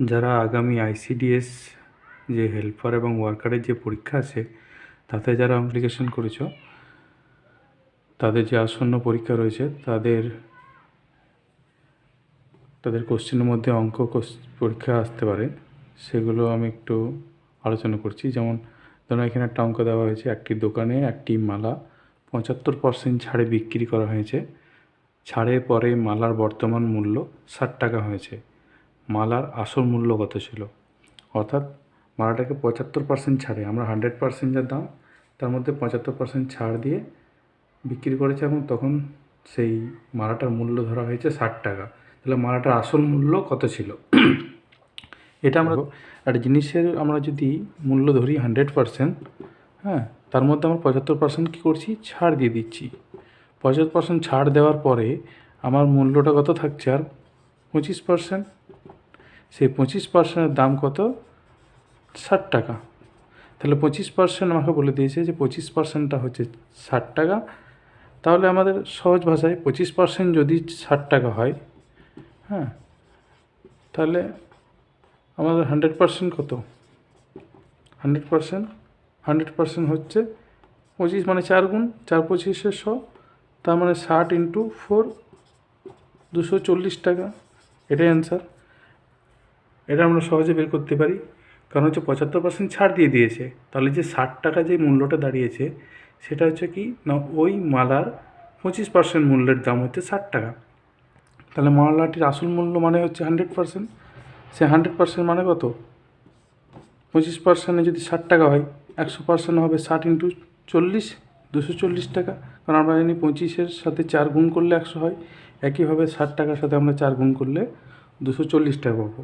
যারা আগামী আইসিডিএস যে হেল্পার এবং ওয়ার্কারের যে পরীক্ষা আছে তাতে যারা অ্যাপ্লিকেশন করেছ, তাদের যে আসন্ন পরীক্ষা রয়েছে তাদের কোশ্চেনের মধ্যে অঙ্ক পরীক্ষা আসতে পারে, সেগুলো আমি একটু আলোচনা করছি। যেমন ধরুন এখানে একটা অঙ্ক দেওয়া হয়েছে, একটি দোকানে একটি মালা 75% ছাড়ে বিক্রি করা হয়েছে। ছাড়ের পরে মালার বর্তমান মূল্য 60 টাকা হয়েছে। মালার আসল মূল্য কত ছিল? অর্থাৎ মালাটাকে 75% ছাড়ে, আমরা 100% যা দাম তার মধ্যে 75% ছাড় দিয়ে বিক্রি করেছে এবং তখন সেই মালাটার মূল্য ধরা হয়েছে 60 টাকা। তাহলে মালাটার আসল মূল্য কত ছিল? এটা আমরা একটা জিনিসের আমরা যদি মূল্য ধরি 100%, হ্যাঁ, তার মধ্যে আমরা 75% কী করছি? ছাড় দিয়ে দিচ্ছি। 75% ছাড় দেওয়ার পরে আমার মূল্যটা কত থাকছে? আর 25%। সেই 25%-এর দাম কত? 60 টাকা। তাহলে 25% আমাকে বলে দিয়েছে যে 25%টা হচ্ছে 60 টাকা। তাহলে আমাদের সহজ ভাষায় 25% যদি 60 টাকা হয়, হ্যাঁ, তাহলে আমাদের 100% কত? 100% হচ্ছে 25 মানে 4 গুণ, 4 25-এ 100, তার মানে 60 × 4 240 টাকা। এটাই অ্যান্সার। এটা আমরা সহজে বের করতে পারি, কারণ হচ্ছে 75% ছাড় দিয়ে দিয়েছে। তাহলে যে 60 টাকা যে মূল্যটা দাঁড়িয়েছে সেটা হচ্ছে কি না, ওই মালার 25% মূল্যের দাম হচ্ছে 60 টাকা। তাহলে মালাটির আসল মূল্য মানে হচ্ছে 100%। সে 100% মানে কত? 25%-এ যদি 60 টাকা হয়, 100% হবে 60 × 40 240 টাকা। কারণ আমরা জানি 25-এর সাথে 4 গুণ করলে 100 হয়। একইভাবে 60 টাকার সাথে আমরা 4 গুণ করলে 240 টাকা পাবো।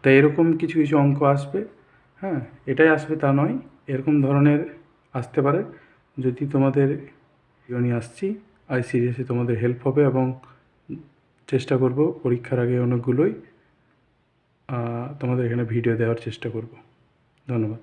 তাই এরকম কিছু কিছু অঙ্ক আসবে, হ্যাঁ, এটাই আসবে তা নয়, এরকম ধরনের আসতে পারে। যদি তোমাদের নিয়ে আসছি আইসিডিএসে, তোমাদের হেল্প হবে এবং চেষ্টা করব পরীক্ষার আগে অনেকগুলোই তোমাদের এখানে ভিডিও দেওয়ার চেষ্টা করব। ধন্যবাদ।